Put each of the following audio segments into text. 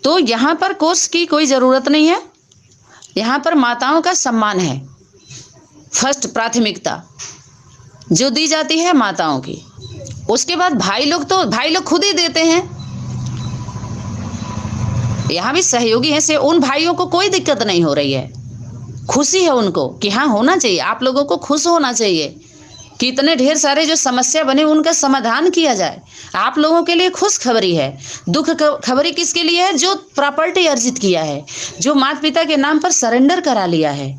तो यहाँ पर कोर्स की कोई ज़रूरत नहीं है। यहाँ पर माताओं का सम्मान है, फर्स्ट प्राथमिकता जो दी जाती है माताओं की। उसके बाद भाई लोग खुद ही देते हैं। यहाँ भी सहयोगी हैं से उन भाइयों को कोई दिक्कत नहीं हो रही है, खुशी है उनको कि हाँ होना चाहिए, आप लोगों को खुश होना चाहिए कि इतने ढेर सारे जो समस्या बने उनका समाधान किया जाए। आप लोगों के लिए खुश खबरी है। दुख खबरी किसके लिए है? जो प्रॉपर्टी अर्जित किया है, जो माता पिता के नाम पर सरेंडर करा लिया है,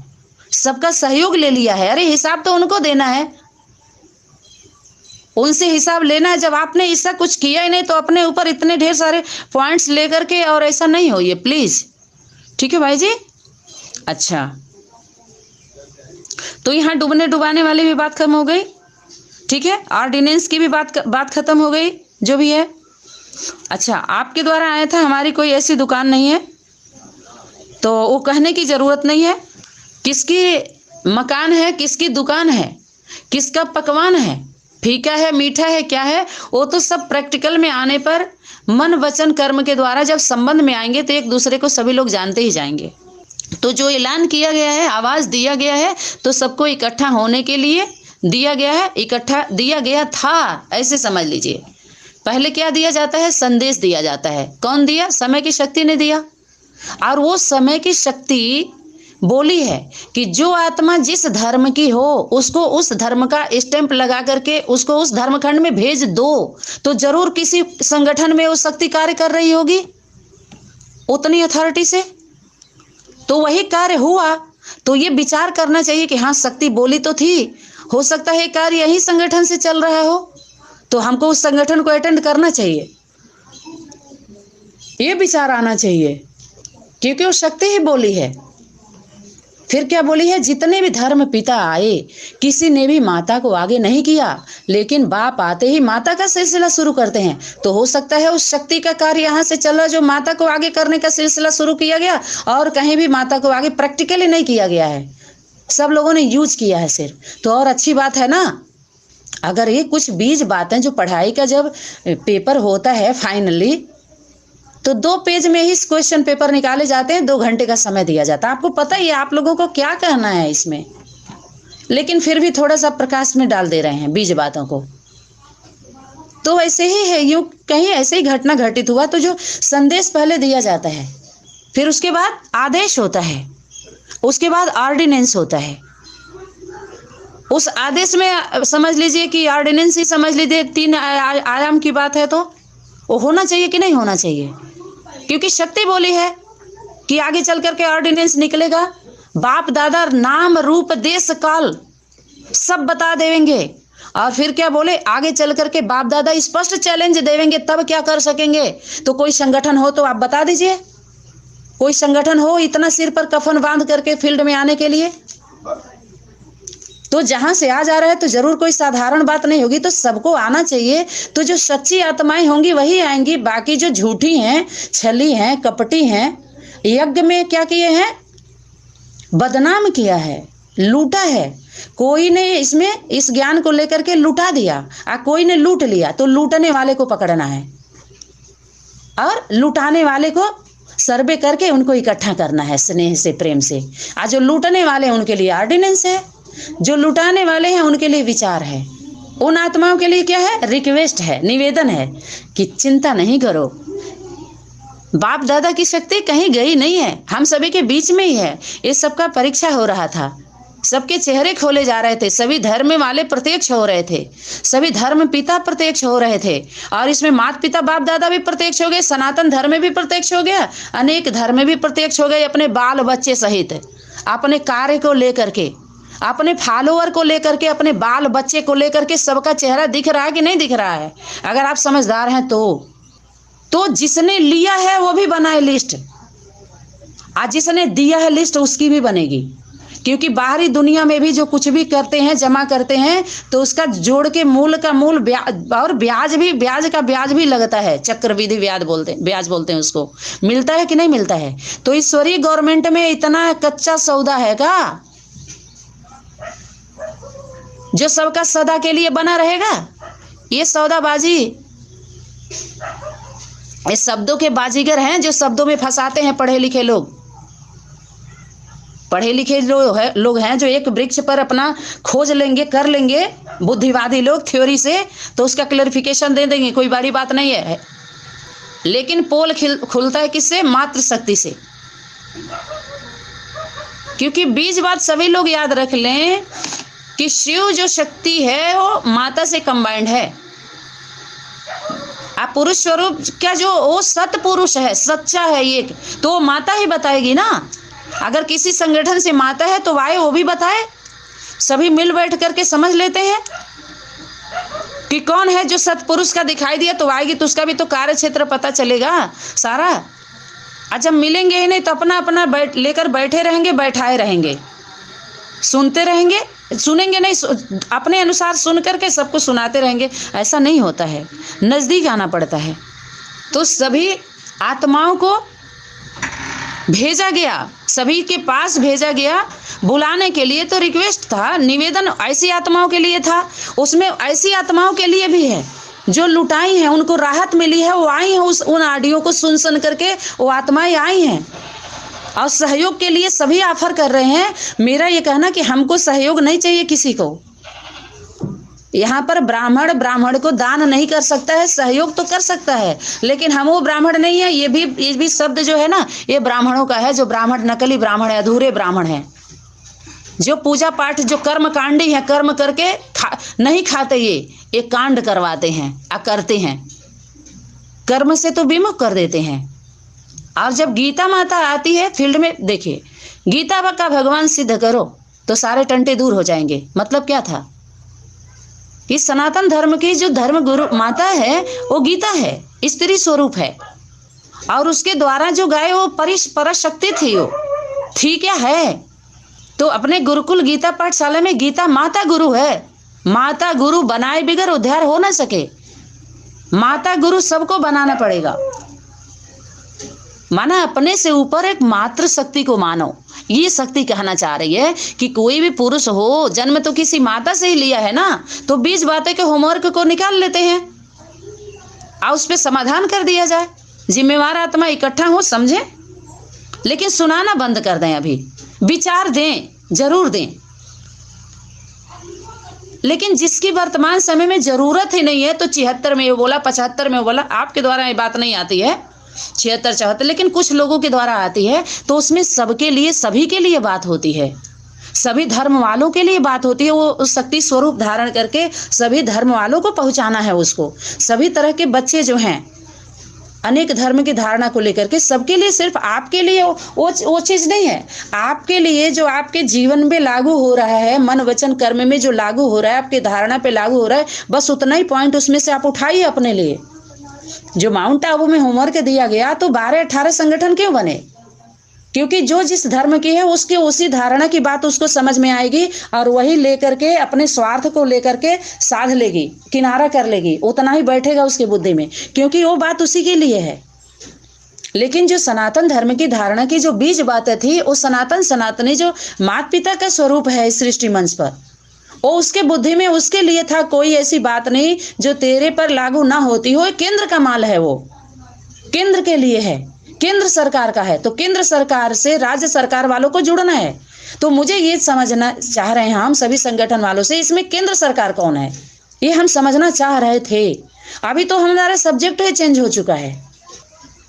सबका सहयोग ले लिया है। अरे हिसाब तो उनको देना है, उनसे हिसाब लेना है। जब आपने ऐसा कुछ किया ही नहीं तो अपने ऊपर इतने ढेर सारे पॉइंट्स लेकर के और ऐसा नहीं हो ये प्लीज। ठीक है भाई जी। अच्छा, तो यहाँ डूबने डुबाने वाली भी बात खत्म हो गई। ठीक है, ऑर्डिनेंस की भी बात खत्म हो गई जो भी है। अच्छा, आपके द्वारा आया था हमारी कोई ऐसी दुकान नहीं है तो वो कहने की ज़रूरत नहीं है। किसकी मकान है, किसकी दुकान है, किसका पकवान है, फीका है, मीठा है, क्या है, वो तो सब प्रैक्टिकल में आने पर मन वचन कर्म के द्वारा जब संबंध में आएंगे तो एक दूसरे को सभी लोग जानते ही जाएंगे। तो जो ऐलान किया गया है, आवाज़ दिया गया है, तो सबको इकट्ठा होने के लिए दिया गया है, इकट्ठा दिया गया था, ऐसे समझ लीजिए। पहले क्या दिया जाता है? संदेश दिया जाता है। कौन दिया? समय की शक्ति ने दिया। और वो समय की शक्ति बोली है कि जो आत्मा जिस धर्म की हो उसको उस धर्म का स्टैंप लगा करके उसको उस धर्मखंड में भेज दो, तो जरूर किसी संगठन में वो शक्ति कार्य कर रही होगी उतनी अथॉरिटी से। तो वही कार्य हुआ, तो ये विचार करना चाहिए कि हाँ शक्ति बोली तो थी, हो सकता है कार्य यही संगठन से चल रहा हो, तो हमको उस संगठन को अटेंड करना चाहिए, ये विचार आना चाहिए, क्योंकि वो शक्ति ही बोली है। फिर क्या बोली है? जितने भी धर्म पिता आए किसी ने भी माता को आगे नहीं किया, लेकिन बाप आते ही माता का सिलसिला शुरू करते हैं। तो हो सकता है उस शक्ति का कार्य यहाँ से चल रहा जो माता को आगे करने का सिलसिला शुरू किया गया, और कहीं भी माता को आगे प्रैक्टिकली नहीं किया गया है, सब लोगों ने यूज किया है सिर्फ। तो और अच्छी बात है ना। अगर ये कुछ बीज बातें जो पढ़ाई का जब पेपर होता है फाइनली, तो 2 पेज में ही क्वेश्चन पेपर निकाले जाते हैं, 2 घंटे का समय दिया जाता है। आपको पता ही है आप लोगों को क्या कहना है इसमें, लेकिन फिर भी थोड़ा सा प्रकाश में डाल दे रहे हैं बीज बातों को। तो ऐसे ही है, यूं कहीं ऐसे ही घटना घटित हुआ तो जो संदेश पहले दिया जाता है, फिर उसके बाद आदेश होता है, उसके बाद ऑर्डिनेंस होता है। उस आदेश में समझ लीजिए कि ऑर्डिनेंस ही समझ लीजिए 3 आयाम की बात है, तो वो होना चाहिए कि नहीं होना चाहिए, क्योंकि शक्ति बोली है कि आगे चल करके ऑर्डिनेंस निकलेगा। बाप दादा नाम रूप देश काल सब बता देंगे, और फिर क्या बोले, आगे चल करके बाप दादा स्पष्ट चैलेंज देंगे, तब क्या कर सकेंगे। तो कोई संगठन हो तो आप बता दीजिए, कोई संगठन हो इतना सिर पर कफन बांध करके फील्ड में आने के लिए। तो जहां से आ जा रहा है तो जरूर कोई साधारण बात नहीं होगी, तो सबको आना चाहिए। तो जो सच्ची आत्माएं होंगी वही आएंगी, बाकी जो झूठी हैं, छली हैं, कपटी हैं, यज्ञ में क्या किए हैं? बदनाम किया है, लूटा है। कोई ने इसमें इस ज्ञान को लेकर के लूटा दिया, कोई ने लूट लिया, तो लूटने वाले को पकड़ना है और लुटाने वाले को सर्वे करके उनको इकट्ठा करना है स्नेह से, प्रेम से। आज जो लूटने वाले हैं उनके लिए ऑर्डिनेंस है, जो लुटाने वाले हैं उनके लिए विचार है, उन आत्माओं के लिए क्या है? रिक्वेस्ट है, निवेदन है कि चिंता नहीं करो, बाप दादा की शक्ति कहीं गई नहीं है, हम सभी के बीच में ही है। ये सबका परीक्षा हो रहा था, सबके चेहरे खोले जा रहे थे, सभी धर्म वाले प्रत्यक्ष हो रहे थे, सभी धर्म पिता प्रत्यक्ष हो रहे थे, और इसमें माता पिता बाप दादा भी प्रत्यक्ष हो गए, सनातन धर्म में भी प्रत्यक्ष हो गया, अनेक धर्म में भी प्रत्यक्ष हो गए, अपने बाल बच्चे सहित, अपने कार्य को लेकर के, अपने फॉलोअर को लेकर के, अपने बाल बच्चे को लेकर के, सबका चेहरा दिख रहा है कि नहीं दिख रहा है? अगर आप समझदार हैं तो जिसने लिया है वो भी बनाए लिस्ट, आज जिसने दिया है लिस्ट उसकी भी बनेगी, क्योंकि बाहरी दुनिया में भी जो कुछ भी करते हैं, जमा करते हैं, तो उसका जोड़ के मूल का मूल और ब्याज का ब्याज भी लगता है, चक्रवृद्धि ब्याज बोलते हैं उसको, मिलता है कि नहीं मिलता है? तो ईश्वरीय गवर्नमेंट में इतना कच्चा सौदा है का जो सबका सदा के लिए बना रहेगा? ये सौदाबाजी ये शब्दों के बाजीगर हैं जो शब्दों में फंसाते हैं पढ़े लिखे लोग। पढ़े लिखे लोग हैं जो एक वृक्ष पर अपना खोज लेंगे, कर लेंगे, बुद्धिवादी लोग थ्योरी से, तो उसका क्लैरिफिकेशन दे देंगे, कोई बड़ी बात नहीं है। लेकिन पोल खुलता है किससे? मात्र शक्ति से। क्योंकि बीज बात सभी लोग याद रख लें कि शिव जो शक्ति है वो माता से कंबाइंड है। आप पुरुष स्वरूप क्या जो वो सत पुरुष है, सच्चा है एक, तो वो माता ही बताएगी ना। अगर किसी संगठन से माता है तो आए वो भी बताए, सभी मिल बैठ करके समझ लेते हैं कि कौन है जो सतपुरुष का दिखाई दिया, तो आएगी तो उसका भी तो कार्य क्षेत्र पता चलेगा सारा। जब मिलेंगे ही नहीं तो अपना अपना लेकर बैठे रहेंगे, बैठाए रहेंगे, सुनते रहेंगे, सुनेंगे नहीं, अपने अनुसार सुन करके सबको सुनाते रहेंगे। ऐसा नहीं होता है, नज़दीक आना पड़ता है। तो सभी आत्माओं को भेजा गया, सभी के पास भेजा गया बुलाने के लिए। तो रिक्वेस्ट था, निवेदन ऐसी आत्माओं के लिए था, उसमें ऐसी आत्माओं के लिए भी है जो लुटाई हैं, उनको राहत मिली है, वो आई हैं उन ऑडियो को सुन करके, वो आत्माएं आई हैं और सहयोग के लिए सभी ऑफर कर रहे हैं। मेरा ये कहना कि हमको सहयोग नहीं चाहिए किसी को। यहाँ पर ब्राह्मण को दान नहीं कर सकता है, सहयोग तो कर सकता है, लेकिन हम वो ब्राह्मण नहीं है। ये भी शब्द जो है ना, ये ब्राह्मणों का है, जो ब्राह्मण नकली ब्राह्मण है, अधूरे ब्राह्मण है, जो पूजा पाठ, जो कर्म कांडी है, कर्म करके नहीं खाते, ये कांड करवाते हैं, करते हैं, कर्म से तो विमुख कर देते हैं। और जब गीता माता आती है फील्ड में, देखिए गीता का भगवान सिद्ध करो तो सारे टंटे दूर हो जाएंगे। मतलब क्या था कि सनातन धर्म की जो धर्म गुरु माता है वो गीता है, स्त्री स्वरूप है, और उसके द्वारा जो गाय वो परशक्ति थी, वो थी क्या है। तो अपने गुरुकुल गीता पाठशाला में गीता माता गुरु है। माता गुरु बनाए बिगर उद्धार हो ना सके, माता गुरु सबको बनाना पड़ेगा। माना अपने से ऊपर एक मातृ शक्ति को मानो। ये शक्ति कहना चाह रही है कि कोई भी पुरुष हो, जन्म तो किसी माता से ही लिया है ना, तो 20 बातें के होमवर्क को निकाल लेते हैं और उस पर समाधान कर दिया जाए। जिम्मेवार आत्मा इकट्ठा हो, समझे, लेकिन सुनाना बंद कर दें। अभी विचार दें, जरूर दें, लेकिन जिसकी वर्तमान समय में जरूरत ही नहीं है तो 76 में वो बोला, 75 में वो बोला। आपके द्वारा ये बात नहीं आती है 76 74, लेकिन कुछ लोगों के द्वारा आती है, तो उसमें सबके लिए, सभी के लिए बात होती है, सभी धर्म वालों के लिए बात होती है। वो उस शक्ति स्वरूप धारण करके सभी धर्म वालों को पहुंचाना है उसको। सभी तरह के बच्चे जो हैं अनेक धर्म की धारणा को लेकर के, सबके लिए, सिर्फ आपके लिए वो चीज़ नहीं है। आपके लिए जो आपके जीवन में लागू हो रहा है, मन वचन कर्म में जो लागू हो रहा है, आपकी धारणा पे लागू हो रहा है, बस उतना ही पॉइंट उसमें से आप उठाइए अपने लिए। जो माउंट आबू में होमवर्क दिया गया, तो 12-18 संगठन क्यों बने? क्योंकि जो जिस धर्म की है उसके उसी धारणा की बात उसको समझ में आएगी और वही लेकर के अपने स्वार्थ को लेकर के साध लेगी, किनारा कर लेगी, उतना ही बैठेगा उसके बुद्धि में, क्योंकि वो बात उसी के लिए है। लेकिन जो सनातन धर्म की धारणा की जो बीज बातें थी, वो सनातनी जो माता पिता का स्वरूप है इस सृष्टि मंच पर, वो उसके बुद्धि में उसके लिए था। कोई ऐसी बात नहीं जो तेरे पर लागू ना होती हो। केंद्र का माल है, वो केंद्र के लिए है, केंद्र सरकार का है, तो केंद्र सरकार से राज्य सरकार वालों को जुड़ना है। तो मुझे ये समझना चाह रहे हैं हम सभी संगठन वालों से, इसमें केंद्र सरकार कौन है, ये हम समझना चाह रहे थे। अभी तो हमारा सब्जेक्ट ही चेंज हो चुका है,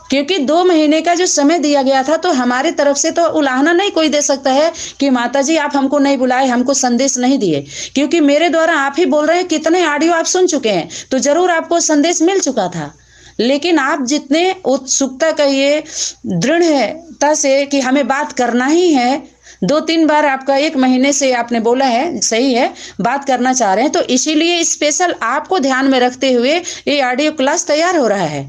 क्योंकि 2 महीने का जो समय दिया गया था, तो हमारी तरफ से तो उलाहना नहीं कोई दे सकता है कि माता जी आप हमको नहीं बुलाए, हमको संदेश नहीं दिए, क्योंकि मेरे द्वारा आप ही बोल रहे हैं, कितने ऑडियो आप सुन चुके हैं, तो जरूर आपको संदेश मिल चुका था। लेकिन आप जितने उत्सुकता कहिए, दृढ़ता से कि हमें बात करना ही है, 2-3 बार आपका 1 महीने से आपने बोला है, सही है, बात करना चाह रहे हैं, तो इसीलिए स्पेशल आपको ध्यान में रखते हुए ये ऑडियो क्लास तैयार हो रहा है,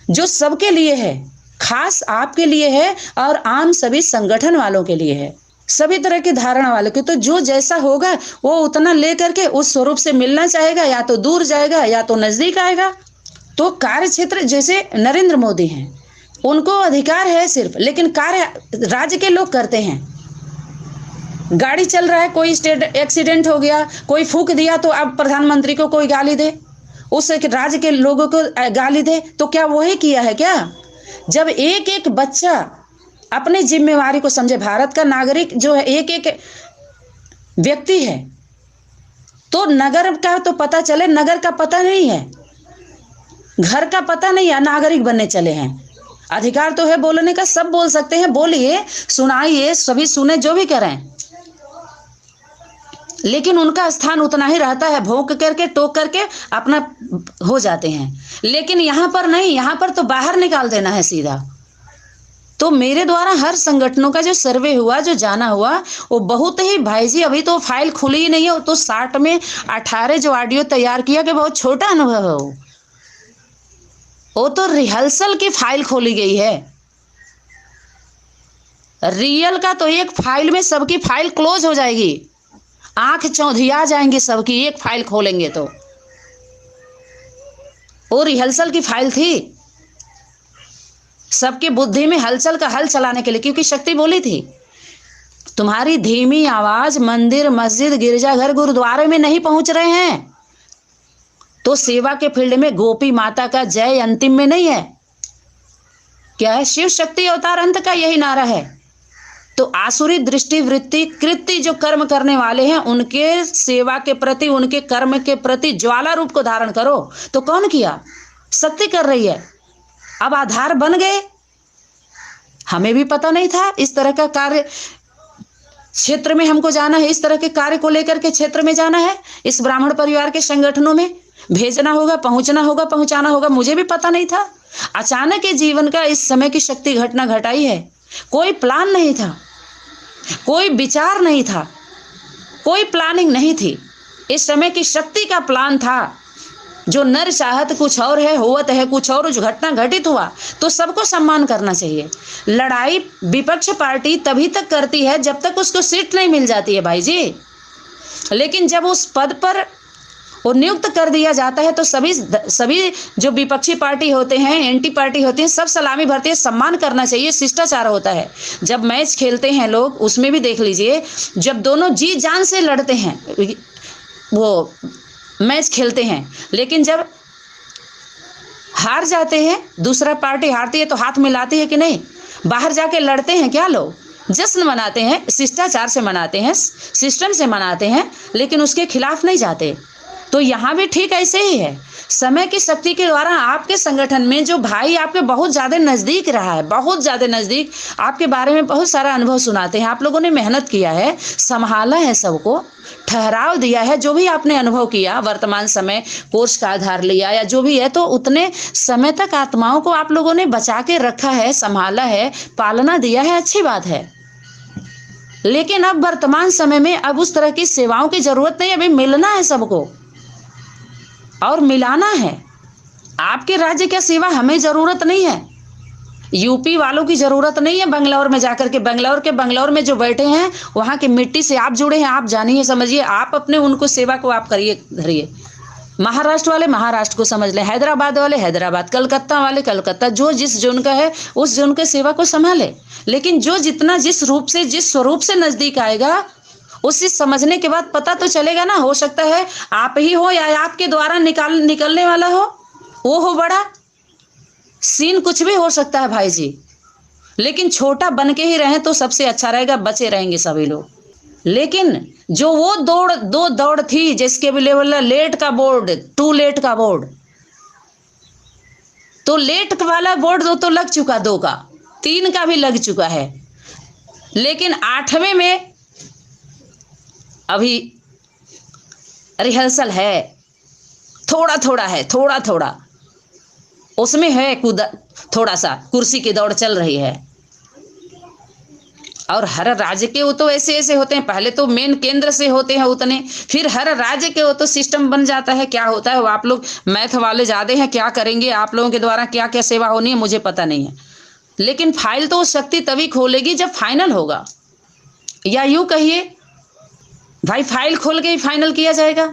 जो सबके लिए है, खास आपके लिए है और आम सभी संगठन वालों के लिए है, सभी तरह की धारणा वालों के। तो जो जैसा होगा वो उतना लेकर के उस स्वरूप से मिलना चाहेगा, या तो दूर जाएगा या तो नजदीक आएगा। तो कार्य क्षेत्र जैसे नरेंद्र मोदी हैं, उनको अधिकार है सिर्फ, लेकिन कार्य राज्य के लोग करते हैं। गाड़ी चल रहा है, कोई एक्सीडेंट हो गया, कोई फूंक दिया, तो अब प्रधानमंत्री को कोई गाली दे, उस राज्य के लोगों को गाली दे, तो क्या वही किया है क्या? जब एक एक बच्चा अपनी जिम्मेवारी को समझे, भारत का नागरिक जो है एक एक व्यक्ति है, तो नगर का तो पता चले, नगर का पता नहीं है, घर का पता नहीं है, नागरिक बनने चले हैं। अधिकार तो है बोलने का, सब बोल सकते हैं, बोलिए, सुनाइए, सभी सुने, जो भी करें, लेकिन उनका स्थान उतना ही रहता है, भौंक करके टोक करके अपना हो जाते हैं। लेकिन यहाँ पर नहीं, यहाँ पर तो बाहर निकाल देना है सीधा। तो मेरे द्वारा हर संगठनों का जो सर्वे हुआ, जो जाना हुआ, वो बहुत ही, भाई जी अभी तो फाइल खुली ही नहीं है, तो 60 में 18 जो ऑडियो तैयार किया कि बहुत छोटा अनुभव है वो तो रिहर्सल की फाइल खोली गई है। रियल का तो एक फाइल में सबकी फाइल क्लोज हो जाएगी, आंख चौंधिया जाएंगी सबकी, एक फाइल खोलेंगे तो। वो रिहर्सल की फाइल थी, सबकी बुद्धि में हलचल का हल चलाने के लिए, क्योंकि शक्ति बोली थी तुम्हारी धीमी आवाज मंदिर, मस्जिद, गिरजाघर, गुरुद्वारे में नहीं पहुंच रहे हैं, तो सेवा के फील्ड में गोपी माता का जय अंतिम में नहीं है। क्या है? शिव शक्ति अवतार अंत का यही नारा है। तो आसुरी दृष्टि वृत्ति कृत्य जो कर्म करने वाले हैं, उनके सेवा के प्रति, उनके कर्म के प्रति ज्वाला रूप को धारण करो। तो कौन किया? शक्ति कर रही है। अब आधार बन गए, हमें भी पता नहीं था इस तरह का कार्य क्षेत्र में हमको जाना है, इस तरह के कार्य को लेकर के क्षेत्र में जाना है, इस ब्राह्मण परिवार के संगठनों में भेजना होगा, पहुंचना होगा, पहुंचाना होगा, मुझे भी पता नहीं था। अचानक के जीवन का इस समय की शक्ति घटना घटाई है। कोई प्लान नहीं था, कोई विचार नहीं था, कोई प्लानिंग नहीं थी। इस समय की शक्ति का प्लान था। जो नर चाहत कुछ और है, होवत है कुछ और। जो घटना घटित हुआ तो सबको सम्मान करना चाहिए। लड़ाई विपक्ष पार्टी तभी तक करती है जब तक उसको सीट नहीं मिल जाती है भाई जी, लेकिन जब उस पद पर वो नियुक्त कर दिया जाता है तो सभी जो विपक्षी पार्टी होते हैं, एंटी पार्टी होती हैं, सब सलामी भरती है। सम्मान करना चाहिए, शिष्टाचार होता है। जब मैच खेलते हैं लोग, उसमें भी देख लीजिए, जब दोनों जी जान से लड़ते हैं वो मैच खेलते हैं, लेकिन जब हार जाते हैं, दूसरा पार्टी हारती है तो हाथ मिलाती है कि नहीं? बाहर जाके लड़ते हैं क्या लोग? जश्न मनाते हैं, शिष्टाचार से मनाते हैं, सिस्टम से मनाते हैं, लेकिन उसके खिलाफ नहीं जाते। तो यहाँ भी ठीक ऐसे ही है। समय की शक्ति के द्वारा आपके संगठन में जो भाई आपके बहुत ज़्यादा नज़दीक रहा है, बहुत ज़्यादा नज़दीक, आपके बारे में बहुत सारा अनुभव सुनाते हैं, आप लोगों ने मेहनत किया है, संभाला है, सबको ठहराव दिया है, जो भी आपने अनुभव किया, वर्तमान समय कोर्स का आधार लिया या जो भी है, तो उतने समय तक आत्माओं को आप लोगों ने बचा के रखा है, संभाला है, पालना दिया है, अच्छी बात है। लेकिन अब वर्तमान समय में अब उस तरह की सेवाओं की जरूरत नहीं, अभी मिलना है सबको और मिलाना है। आपके राज्य की सेवा हमें जरूरत नहीं है, यूपी वालों की जरूरत नहीं है। बंगलौर में जाकर के, बंगलौर में जो बैठे हैं, वहां की मिट्टी से आप जुड़े हैं, आप जानिए, समझिए, आप अपने उनको सेवा को आप करिए, धरिए। महाराष्ट्र वाले महाराष्ट्र को समझ लें, हैदराबाद वाले हैदराबाद, कलकत्ता वाले कलकत्ता, जो जिस जोन का है उस जोन के सेवा को संभाले। लेकिन जो जितना जिस रूप से, जिस स्वरूप से नजदीक आएगा, उसी समझने के बाद पता तो चलेगा ना। हो सकता है आप ही हो या आपके द्वारा निकलने वाला हो, वो हो बड़ा, सीन कुछ भी हो सकता है भाई जी। लेकिन छोटा बन के ही रहें तो सबसे अच्छा रहेगा, बचे रहेंगे सभी लोग। लेकिन जो वो दो दौड़ थी, जिसके भी लेवल लेट का बोर्ड, टू लेट का बोर्ड, तो लेट वाला बोर्ड दो तो लग चुका, 2 का 3 का भी लग चुका है, लेकिन 8वें में अभी रिहर्सल है, थोड़ा थोड़ा उसमें है, थोड़ा सा कुर्सी की दौड़ चल रही है। और हर राज्य के वो तो ऐसे होते हैं, पहले तो मेन केंद्र से होते हैं उतने, फिर हर राज्य के वो तो सिस्टम बन जाता है। क्या होता है वो आप लोग मैथ वाले ज़्यादा हैं, क्या करेंगे आप लोगों के द्वारा, क्या क्या सेवा होनी है मुझे पता नहीं है। लेकिन फाइल तो शक्ति तभी खोलेगी जब फाइनल होगा, या यूँ कहिए भाई फाइल खोल के ही फाइनल किया जाएगा।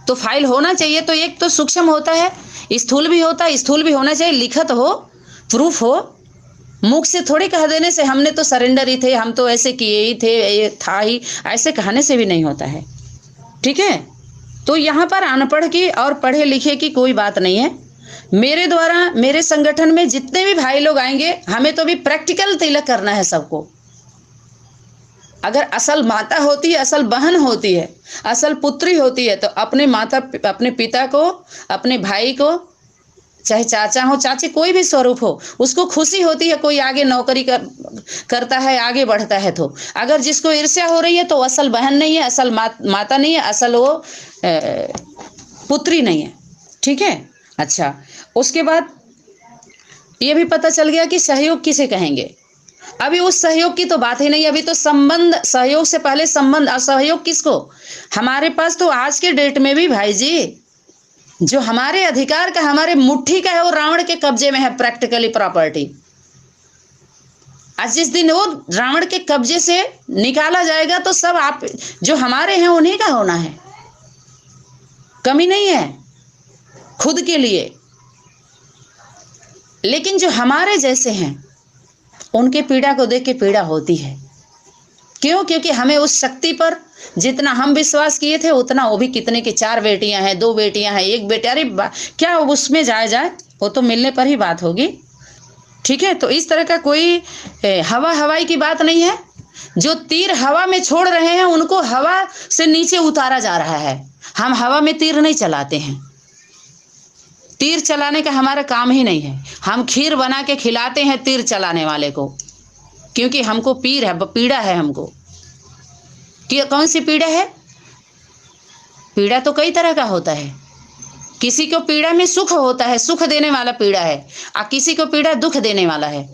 तो फाइल होना चाहिए, तो एक तो सूक्ष्म होता है, स्थूल भी होता है, स्थूल भी होना चाहिए, लिखत हो, प्रूफ हो। मुख से थोड़ी कह देने से हमने तो सरेंडर ही थे, हम तो ऐसे किए ही थे, ये था ही, ऐसे कहने से भी नहीं होता है। ठीक है, तो यहाँ पर अनपढ़ की और पढ़े लिखे की कोई बात नहीं है। मेरे द्वारा मेरे संगठन में जितने भी भाई लोग आएंगे, हमें तो भी प्रैक्टिकल तिलक करना है सबको। अगर असल माता होती है, असल बहन होती है, असल पुत्री होती है, तो अपने पिता को, अपने भाई को, चाहे चाचा हो चाची कोई भी स्वरूप हो, उसको खुशी होती है कोई आगे नौकरी करता है, आगे बढ़ता है। तो अगर जिसको ईर्ष्या हो रही है तो असल बहन नहीं है, असल माता नहीं है, असल वो पुत्री नहीं है। ठीक है। अच्छा, उसके बाद ये भी पता चल गया कि सहयोग किसे कहेंगे। अभी उस सहयोग की तो बात ही नहीं, अभी तो संबंध, सहयोग से पहले संबंध। और सहयोग किसको? हमारे पास तो आज के डेट में भी भाई जी जो हमारे अधिकार का, हमारे मुट्ठी का है, वो रावण के कब्जे में है प्रैक्टिकली प्रॉपर्टी। आज जिस दिन वो रावण के कब्जे से निकाला जाएगा तो सब आप जो हमारे हैं उन्हीं का होना है, कमी नहीं है खुद के लिए। लेकिन जो हमारे जैसे हैं उनके पीड़ा को देख के पीड़ा होती है। क्यों? क्योंकि हमें उस शक्ति पर जितना हम विश्वास किए थे उतना वो भी कितने की 4 बेटियां हैं, 2 बेटियां हैं, 1 बेटा। अरे क्या उसमें जाए वो तो मिलने पर ही बात होगी। ठीक है। तो इस तरह का कोई हवाई की बात नहीं है। जो तीर हवा में छोड़ रहे हैं उनको हवा से नीचे उतारा जा रहा है। हम हवा में तीर नहीं चलाते हैं, तीर चलाने का हमारा काम ही नहीं है। हम खीर बना के खिलाते हैं तीर चलाने वाले को, क्योंकि हमको पीड़ा है हमको। कि कौन सी पीड़ा है? पीड़ा तो कई तरह का होता है। किसी को पीड़ा में सुख होता है, सुख देने वाला पीड़ा है, और किसी को पीड़ा दुख देने वाला है।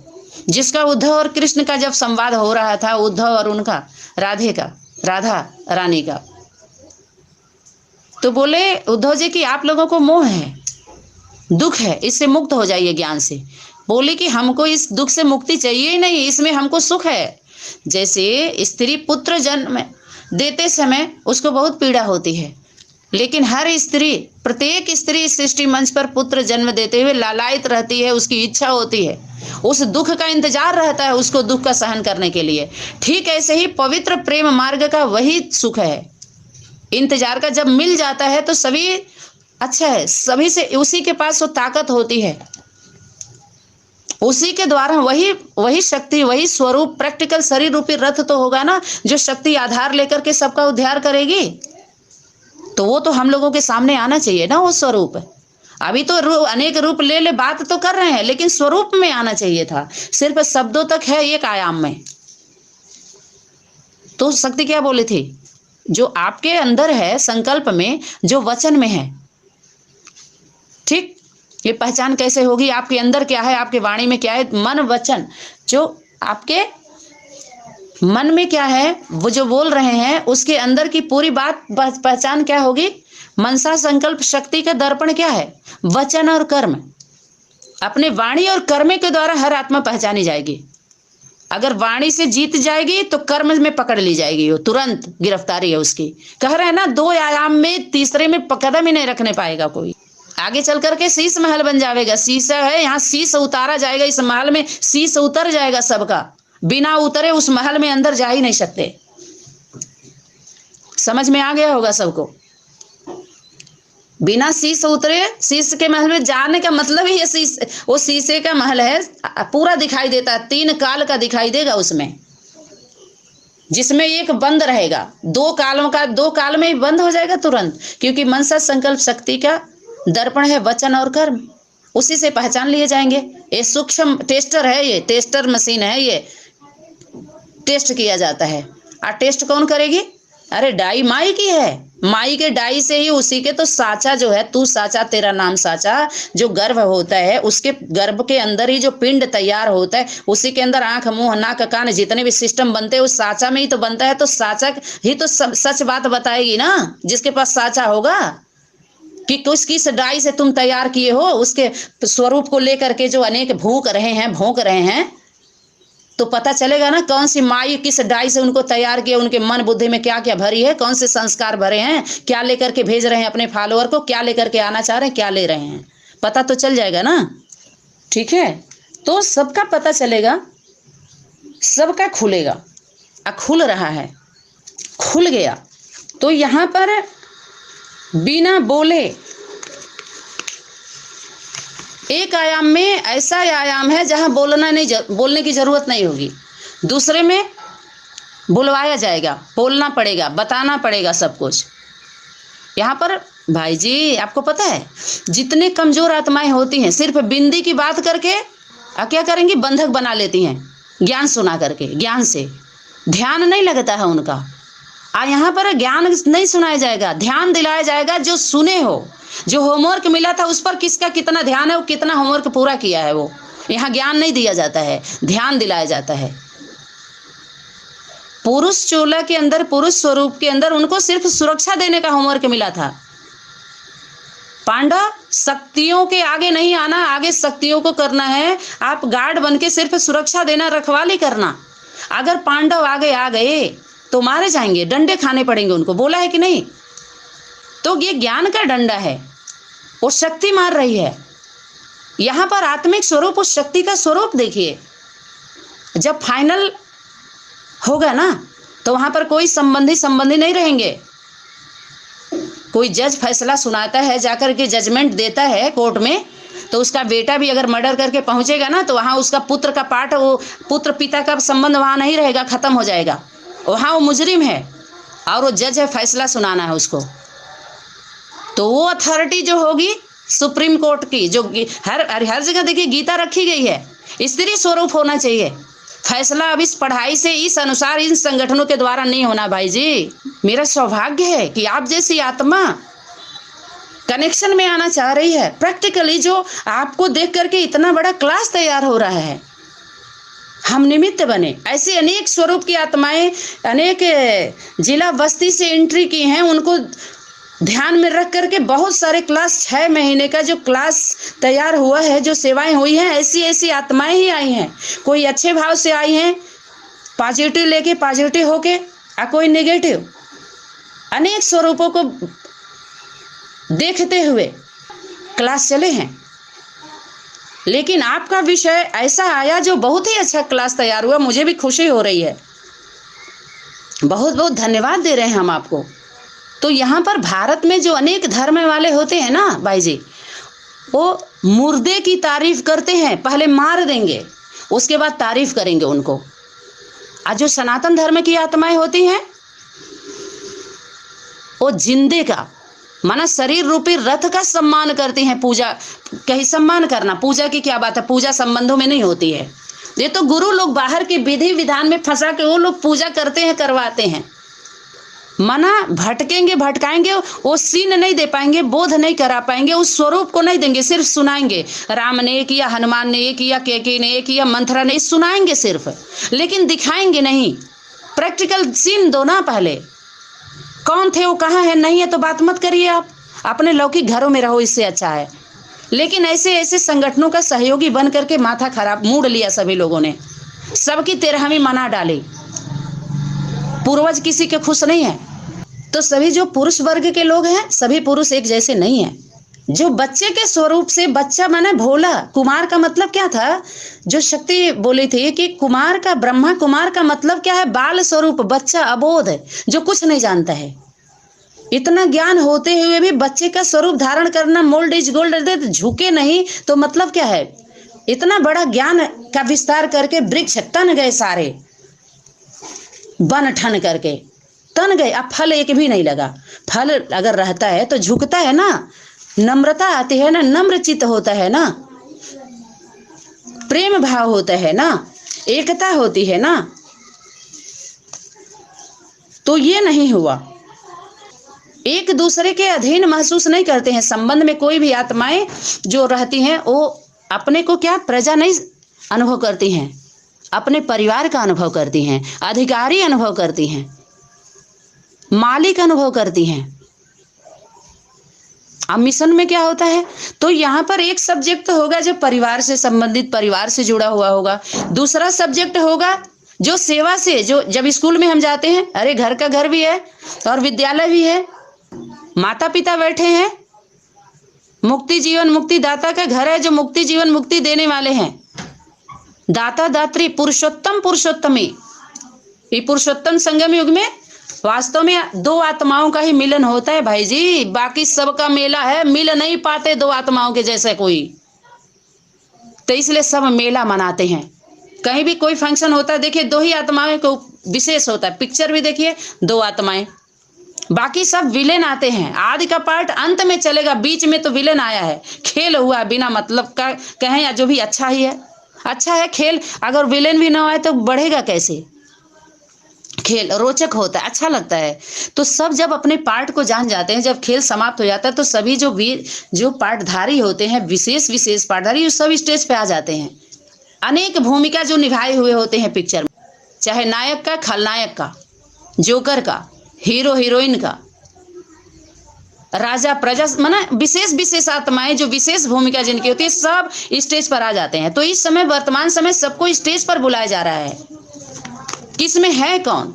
जिसका उद्धव और कृष्ण का जब संवाद हो रहा था, उद्धव और उनका राधा रानी का, तो बोले उद्धव जी कि आप लोगों को मोह है, दुख है, इससे मुक्त हो जाइए ज्ञान से। बोले कि हमको इस दुख से मुक्ति चाहिए ही नहीं, इसमें हमको सुख है। जैसे स्त्री पुत्र जन्म देते समय उसको बहुत पीड़ा होती है, लेकिन हर स्त्री, प्रत्येक स्त्री इस सृष्टि मंच पर पुत्र जन्म देते हुए लालायित रहती है, उसकी इच्छा होती है, उस दुख का इंतजार रहता है उसको दुख का सहन करने के लिए। ठीक ऐसे ही पवित्र प्रेम मार्ग का वही सुख है, इंतजार का। जब मिल जाता है तो सभी अच्छा है, सभी से उसी के पास वो ताकत होती है, उसी के द्वारा वही शक्ति, वही स्वरूप, प्रैक्टिकल शरीर रूपी रथ तो होगा ना, जो शक्ति आधार लेकर के सबका उद्धार करेगी। तो वो तो हम लोगों के सामने आना चाहिए ना वो स्वरूप। अभी तो अनेक रूप ले बात तो कर रहे हैं, लेकिन स्वरूप में आना चाहिए था। सिर्फ शब्दों तक है एक आयाम में। तो शक्ति क्या बोली थी? जो आपके अंदर है संकल्प में, जो वचन में है। ठीक, ये पहचान कैसे होगी? आपके अंदर क्या है, आपके वाणी में क्या है, मन वचन, जो आपके मन में क्या है, वो जो बोल रहे हैं उसके अंदर की पूरी बात पहचान क्या होगी? मनसा संकल्प शक्ति का दर्पण क्या है? वचन और कर्म। अपने वाणी और कर्म के द्वारा हर आत्मा पहचानी जाएगी। अगर वाणी से जीत जाएगी तो कर्म में पकड़ ली जाएगी, वो तुरंत गिरफ्तारी है उसकी। कह रहे हैं ना, 2 आयाम में, तीसरे में कदम ही नहीं रखने पाएगा कोई। आगे चल करके शीश महल बन जाएगा। शीशा है, यहाँ शीश उतारा जाएगा, इस महल में शीश उतर जाएगा सबका। बिना उतरे उस महल में अंदर जा ही नहीं सकते। समझ में आ गया होगा सबको? बिना शीश उतरे शीश के महल में जाने का मतलब ही है, वो शीशे का महल है, पूरा दिखाई देता है, 3 काल का दिखाई देगा उसमें, जिसमें एक बंद रहेगा। 2 काल में ही बंद हो जाएगा तुरंत, क्योंकि मनसा संकल्प शक्ति का दर्पण है वचन और कर्म, उसी से पहचान लिए जाएंगे। ये सूक्ष्म टेस्टर है, ये टेस्टर मशीन है, ये टेस्ट किया जाता है। और टेस्ट कौन करेगी? अरे डाई माई की है, माई के डाई से ही, उसी के तो साचा जो है, तू साचा तेरा नाम साचा, जो गर्भ होता है उसके गर्भ के अंदर ही जो पिंड तैयार होता है, उसी के अंदर आंख मुंह नाक कान जितने भी सिस्टम बनते हैं उस साचा में ही तो बनता है। तो साचा ही तो सच बात बताएगी ना, जिसके पास साचा होगा, कि किस डाई से तुम तैयार किए हो, उसके स्वरूप को लेकर के जो अनेक भोंक रहे हैं, तो पता चलेगा ना कौन सी माई किस डाई से उनको तैयार किया, उनके मन बुद्धि में क्या क्या भरी है, कौन से संस्कार भरे हैं, क्या लेकर के भेज रहे हैं अपने फॉलोअर को, क्या लेकर के आना चाह रहे हैं, क्या ले रहे हैं, पता तो चल जाएगा ना। ठीक है, तो सबका पता चलेगा, सबका खुलेगा। खुल रहा है, खुल गया। तो यहाँ पर बिना बोले। एक आयाम में ऐसा आयाम है जहां बोलने की जरूरत नहीं होगी, दूसरे में बुलवाया जाएगा, बोलना पड़ेगा, बताना पड़ेगा सब कुछ। यहाँ पर भाई जी आपको पता है जितने कमजोर आत्माएं होती हैं सिर्फ बिंदी की बात करके क्या करेंगी, बंधक बना लेती हैं, ज्ञान सुना करके, ज्ञान से ध्यान नहीं लगता है उनका। यहाँ पर ज्ञान नहीं सुनाया जाएगा, ध्यान दिलाया जाएगा। जो सुने हो, जो होमवर्क मिला था उस पर किसका कितना ध्यान है, वो कितना होमवर्क पूरा किया है, वो यहाँ ज्ञान नहीं दिया जाता है, ध्यान दिलाया जाता है। पुरुष चोला के अंदर, पुरुष स्वरूप के अंदर उनको सिर्फ सुरक्षा देने का होमवर्क मिला था। पांडव शक्तियों के आगे नहीं आना, आगे शक्तियों को करना है। आप गार्ड बन के सिर्फ सुरक्षा देना, रखवाली करना। अगर पांडव आगे आ गए तो मारे जाएंगे, डंडे खाने पड़ेंगे उनको, बोला है कि नहीं? तो ये ज्ञान का डंडा है, वो शक्ति मार रही है। यहाँ पर आत्मिक स्वरूप, उस शक्ति का स्वरूप देखिए। जब फाइनल होगा ना तो वहां पर कोई संबंधी नहीं रहेंगे। कोई जज फैसला सुनाता है, जाकर के जजमेंट देता है कोर्ट में, तो उसका बेटा भी अगर मर्डर करके पहुंचेगा ना तो वहां उसका पुत्र का पार्ट, वो पुत्र पिता का संबंध वहां नहीं रहेगा, खत्म हो जाएगा। वहां वो मुजरिम है और वो जज है, फैसला सुनाना है उसको। तो वो अथॉरिटी जो होगी सुप्रीम कोर्ट की, जो हर जगह देखिए गीता रखी गई है, स्त्री स्वरूप होना चाहिए। फैसला अब इस पढ़ाई से, इस अनुसार, इन संगठनों के द्वारा नहीं होना भाई जी। मेरा सौभाग्य है कि आप जैसी आत्मा कनेक्शन में आना चाह रही है। प्रैक्टिकली जो आपको देख करके इतना बड़ा क्लास तैयार हो रहा है, हम निमित्त बने। ऐसे अनेक स्वरूप की आत्माएं अनेक जिला बस्ती से एंट्री की हैं, उनको ध्यान में रख करके बहुत सारे क्लास, 6 महीने का जो क्लास तैयार हुआ है, जो सेवाएं हुई हैं, ऐसी ऐसी आत्माएं ही आई हैं। कोई अच्छे भाव से आई हैं, पॉजिटिव लेके, पॉजिटिव होके, और कोई नेगेटिव। अनेक स्वरूपों को देखते हुए क्लास चले हैं। लेकिन आपका विषय ऐसा आया जो बहुत ही अच्छा क्लास तैयार हुआ, मुझे भी खुशी हो रही है। बहुत बहुत धन्यवाद दे रहे हैं हम आपको। तो यहाँ पर भारत में जो अनेक धर्म वाले होते हैं ना भाई जी, वो मुर्दे की तारीफ करते हैं, पहले मार देंगे उसके बाद तारीफ करेंगे उनको। आज जो सनातन धर्म की आत्माएं होती हैं वो जिंदे का, माना शरीर रूपी रथ का सम्मान करती हैं। पूजा कहीं सम्मान करना, पूजा की क्या बात है, पूजा संबंधों में नहीं होती है। ये तो गुरु लोग बाहर के विधि विधान में फंसा के वो लोग पूजा करते हैं, करवाते हैं। मना भटकेंगे, भटकाएंगे, वो सीन नहीं दे पाएंगे, बोध नहीं करा पाएंगे, उस स्वरूप को नहीं देंगे, सिर्फ सुनाएंगे। राम ने ये किया, हनुमान ने ये किया, केके ने ये किया, मंथरा ने, सुनाएंगे सिर्फ, लेकिन दिखाएंगे नहीं। प्रैक्टिकल सीन दो ना पहले, कौन थे वो, कहाँ है, नहीं है तो बात मत करिए। आप अपने लौकिक घरों में रहो, इससे अच्छा है। लेकिन ऐसे ऐसे संगठनों का सहयोगी बन करके माथा खराब मूड लिया सभी लोगों ने, सबकी तेरहवीं मना डाली। पूर्वज किसी के खुश नहीं है। तो सभी जो पुरुष वर्ग के लोग हैं, सभी पुरुष एक जैसे नहीं है। जो बच्चे के स्वरूप से, बच्चा माने भोला, कुमार का मतलब क्या था, जो शक्ति बोली थी कि कुमार का, ब्रह्मा कुमार का मतलब क्या है, बाल स्वरूप, बच्चा, अबोध, जो कुछ नहीं जानता है। इतना ज्ञान होते हुए भी बच्चे का स्वरूप धारण करना, मोल्ड इज गोल्ड, झुके नहीं, तो मतलब क्या है, इतना बड़ा ज्ञान का विस्तार करके वृक्ष तन गए सारे, बन ठन करके तन गए। अब फल एक भी नहीं लगा। फल अगर रहता है तो झुकता है ना, नम्रता आती है ना, नम्र चित्त होता है ना, प्रेम भाव होता है ना, एकता होती है ना। तो ये नहीं हुआ, एक दूसरे के अधीन महसूस नहीं करते हैं। संबंध में कोई भी आत्माएं जो रहती हैं वो अपने को क्या, प्रजा नहीं अनुभव करती हैं, अपने परिवार का अनुभव करती हैं, अधिकारी अनुभव करती हैं, मालिक अनुभव करती हैं। अब मिशन में क्या होता है, तो यहाँ पर एक सब्जेक्ट होगा जो परिवार से संबंधित, परिवार से जुड़ा हुआ होगा। दूसरा सब्जेक्ट होगा जो सेवा से, जो जब स्कूल में हम जाते हैं, अरे घर का घर भी है और विद्यालय भी है, माता पिता बैठे हैं, मुक्ति जीवन मुक्ति दाता का घर है, जो मुक्ति जीवन मुक्ति देने वाले हैं, दाता दात्री, पुरुषोत्तम पुरुषोत्तमी। ये पुरुषोत्तम संगम युग में वास्तव में दो आत्माओं का ही मिलन होता है भाई जी, बाकी सबका मेला है, मिल नहीं पाते दो आत्माओं के जैसे कोई। तो इसलिए सब मेला मनाते हैं। कहीं भी कोई फंक्शन होता है, देखिए दो ही आत्माएं को विशेष होता है। पिक्चर भी देखिए, दो आत्माएं, बाकी सब विलेन आते हैं। आदि का पार्ट अंत में चलेगा, बीच में तो विलेन आया है। खेल हुआ बिना मतलब का कहें, या जो भी अच्छा ही है, अच्छा है खेल। अगर विलेन भी ना आए तो बढ़ेगा कैसे? खेल रोचक होता है, अच्छा लगता है। तो सब जब अपने पार्ट को जान जाते हैं, जब खेल समाप्त हो जाता है, तो सभी जो वीर जो पार्टधारी होते हैं, विशेष पार्टधारी, सब स्टेज पे आ जाते हैं। अनेक भूमिका जो निभाए हुए होते हैं पिक्चर में, चाहे नायक का, खलनायक का, जोकर का, हीरो हीरोइन का, राजा प्रजा, माना विशेष आत्माएं जो विशेष भूमिका जिनकी होती है, सब स्टेज पर आ जाते हैं। तो इस समय वर्तमान समय सबको स्टेज पर बुलाया जा रहा है। किस में है कौन,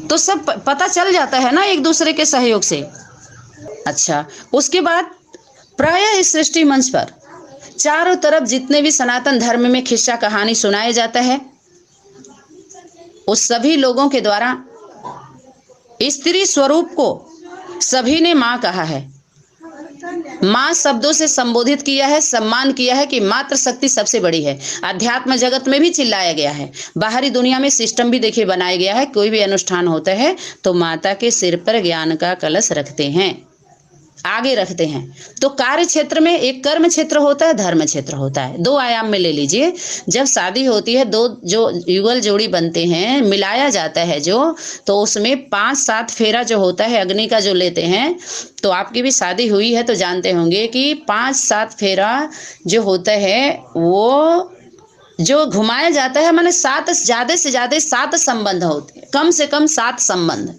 तो सब पता चल जाता है ना एक दूसरे के सहयोग से। अच्छा, उसके बाद प्रायः इस सृष्टि मंच पर चारों तरफ जितने भी सनातन धर्म में किस्सा कहानी सुनाया जाता है, उस सभी लोगों के द्वारा स्त्री स्वरूप को सभी ने माँ कहा है। माँ शब्दों से संबोधित किया है, सम्मान किया है कि मातृ शक्ति सबसे बड़ी है। अध्यात्म जगत में भी चिल्लाया गया है, बाहरी दुनिया में सिस्टम भी देखिए बनाया गया है। कोई भी अनुष्ठान होता है तो माता के सिर पर ज्ञान का कलश रखते हैं, आगे रखते हैं। तो कार्य क्षेत्र में एक कर्म क्षेत्र होता है, धर्म क्षेत्र होता है। दो आयाम में ले लीजिए, जब शादी होती है, दो जो युगल जोड़ी बनते हैं, मिलाया जाता है जो, तो उसमें 5-7 फेरा जो होता है अग्नि का जो लेते हैं। तो आपकी भी शादी हुई है तो जानते होंगे कि 5-7 फेरा जो होता है वो जो घुमाया जाता है, माने 7 ज़्यादा से ज़्यादा 7 संबंध होते हैं, कम से कम 7 संबंध।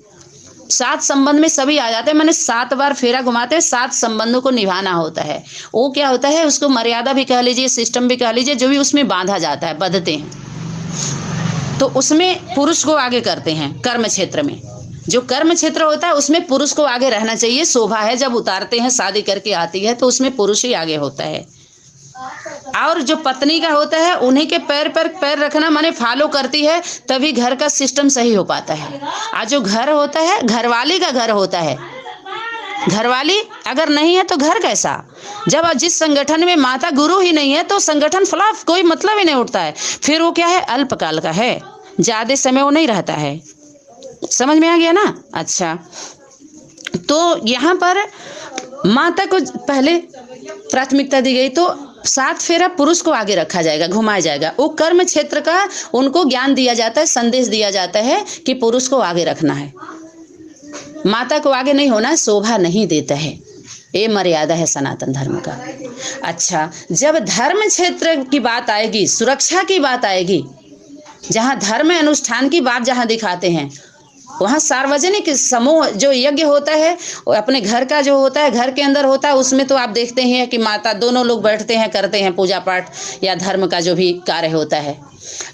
7 संबंध में सभी आ जाते हैं, मैंने 7 बार फेरा घुमाते हैं, 7 संबंधों को निभाना होता है। वो क्या होता है, उसको मर्यादा भी कह लीजिए, सिस्टम भी कह लीजिए, जो भी उसमें बांधा जाता है, बंधते हैं। तो उसमें पुरुष को आगे करते हैं। कर्म क्षेत्र में जो कर्म क्षेत्र होता है उसमें पुरुष को आगे रहना चाहिए, शोभा है। जब उतारते हैं, शादी करके आती है तो उसमें पुरुष ही आगे होता है। और जो पत्नी का होता है उन्हीं के पैर पर पैर रखना, माने फॉलो करती है, तभी घर का सिस्टम सही हो पाता है। आज जो घर होता है, घरवाली का घर होता है। घरवाली अगर नहीं है तो घर कैसा? जब जिस संगठन में माता गुरु ही नहीं है तो संगठन फ्लॉप, कोई मतलब ही नहीं उठता है। फिर वो क्या है, अल्पकाल का है, ज्यादा समय वो नहीं रहता है। समझ में आ गया ना? अच्छा, तो यहाँ पर माता को पहले प्राथमिकता दी गई, तो 7 फेरा पुरुष को आगे रखा जाएगा, घुमाया जाएगा। वो कर्म क्षेत्र का उनको ज्ञान दिया जाता है, संदेश दिया जाता है कि पुरुष को आगे रखना है, माता को आगे नहीं होना, शोभा नहीं देता है। ये मर्यादा है सनातन धर्म का। अच्छा, जब धर्म क्षेत्र की बात आएगी, सुरक्षा की बात आएगी, जहाँ धर्म अनुष्ठान की बात जहाँ दिखाते हैं, वहाँ सार्वजनिक समूह जो यज्ञ होता है, अपने घर का जो होता है, घर के अंदर होता है, उसमें तो आप देखते ही हैं कि माता दोनों लोग बैठते हैं, करते हैं पूजा पाठ या धर्म का जो भी कार्य होता है।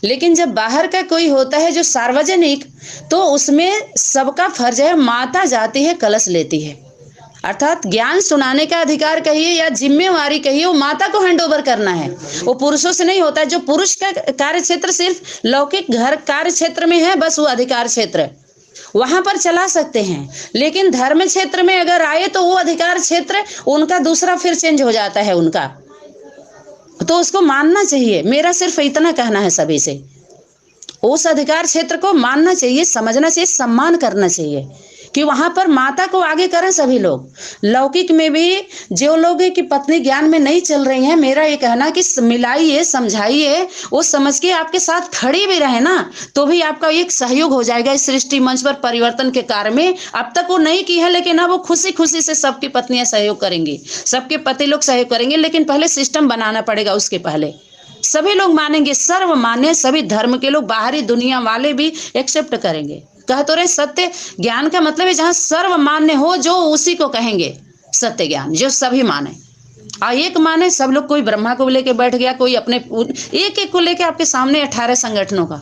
लेकिन जब बाहर का कोई होता है जो सार्वजनिक, तो उसमें सबका फर्ज है, माता जाती है, कलश लेती है, अर्थात ज्ञान सुनाने का अधिकार कहिए या जिम्मेवारी कहिए, वो माता को हैंड ओवर करना है, वो पुरुषों से नहीं होता है। जो पुरुष का कार्य क्षेत्र सिर्फ लौकिक घर कार्य क्षेत्र में है, बस वो अधिकार क्षेत्र, वहां पर चला सकते हैं। लेकिन धर्म क्षेत्र में अगर आए तो वो अधिकार क्षेत्र उनका दूसरा फिर चेंज हो जाता है उनका, तो उसको मानना चाहिए। मेरा सिर्फ इतना कहना है सभी से, उस अधिकार क्षेत्र को मानना चाहिए, समझना चाहिए, सम्मान करना चाहिए कि वहां पर माता को आगे करें सभी लोग। लौकिक में भी जो लोग हैं कि पत्नी ज्ञान में नहीं चल रही हैं, मेरा ये कहना कि मिलाइए, समझाइए, वो समझ के आपके साथ खड़ी भी रहे ना, तो भी आपका एक सहयोग हो जाएगा इस सृष्टि मंच पर परिवर्तन के कार्य में। अब तक वो नहीं की है, लेकिन अब वो खुशी खुशी से सबकी पत्नियां सहयोग करेंगी, सबके पति लोग सहयोग करेंगे। लेकिन पहले सिस्टम बनाना पड़ेगा, उसके पहले सभी लोग मानेंगे, सर्व मान्य, सभी धर्म के लोग, बाहरी दुनिया वाले भी एक्सेप्ट करेंगे। कह तो रहे सत्य ज्ञान का मतलब है जहाँ सर्व मान्य हो, जो उसी को कहेंगे सत्य ज्ञान, जो सभी माने। और एक माने सब लोग, कोई ब्रह्मा को लेके बैठ गया, कोई अपने एक एक को लेके आपके सामने 18 संगठनों का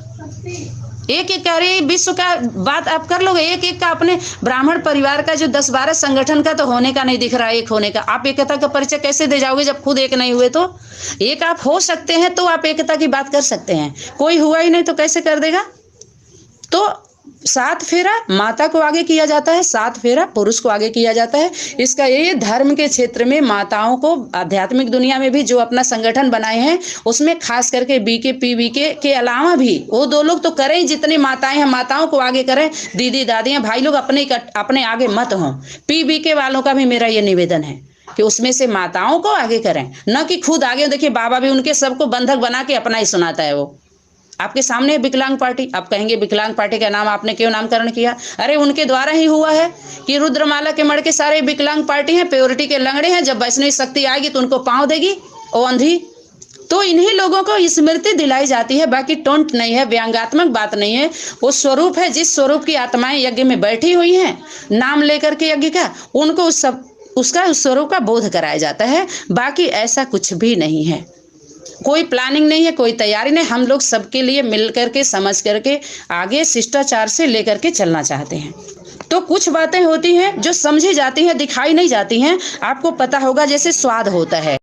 एक एक करे, विश्व का बात आप कर लोगे, एक एक का अपने ब्राह्मण परिवार का जो 10-12 संगठन का तो होने का नहीं दिख रहा है, एक होने का। आप एकता का परिचय कैसे दे जाओगे जब खुद एक नहीं हुए? तो एक आप हो सकते हैं तो आप एकता की बात कर सकते हैं, कोई हुआ ही नहीं तो कैसे कर देगा? तो सात फेरा माता को आगे किया जाता है, सात फेरा पुरुष को आगे किया जाता है। इसका ये धर्म के क्षेत्र में माताओं को आध्यात्मिक दुनिया में भी जो अपना संगठन बनाए हैं उसमें खास करके बीके पीवीके के अलावा भी वो दो लोग तो करें, जितनी माताएं हैं माताओं को आगे करें, दीदी दादियां भाई लोग अपने आगे मत हों। पीवीके वालों का भी मेरा ये निवेदन है कि उसमें से माताओं को आगे करें, न कि खुद आगे। देखिए बाबा भी उनके सबको बंधक बना के अपना ही सुनाता है। वो आपके सामने विकलांग पार्टी, आप कहेंगे विकलांग पार्टी का नाम आपने क्यों नामकरण किया? अरे उनके द्वारा ही हुआ है कि रुद्रमाला के मड़ के सारे विकलांग पार्टी हैं, प्योरिटी के लंगड़े हैं। जब वैष्णवी शक्ति आएगी तो उनको पांव देगी वो अंधी। तो इन्हीं लोगों को स्मृति दिलाई जाती है, बाकी टोंट नहीं है, व्यंग्यात्मक बात नहीं है। वो स्वरूप है, जिस स्वरूप की आत्माएं यज्ञ में बैठी हुई हैं नाम लेकर के यज्ञ का, उनको उस स्वरूप का बोध कराया जाता है। बाकी ऐसा कुछ भी नहीं है, कोई प्लानिंग नहीं है, कोई तैयारी नहीं। हम लोग सबके लिए मिल करके समझ करके आगे शिष्टाचार से लेकर के चलना चाहते हैं। तो कुछ बातें होती हैं जो समझी जाती हैं, दिखाई नहीं जाती हैं। आपको पता होगा जैसे स्वाद होता है।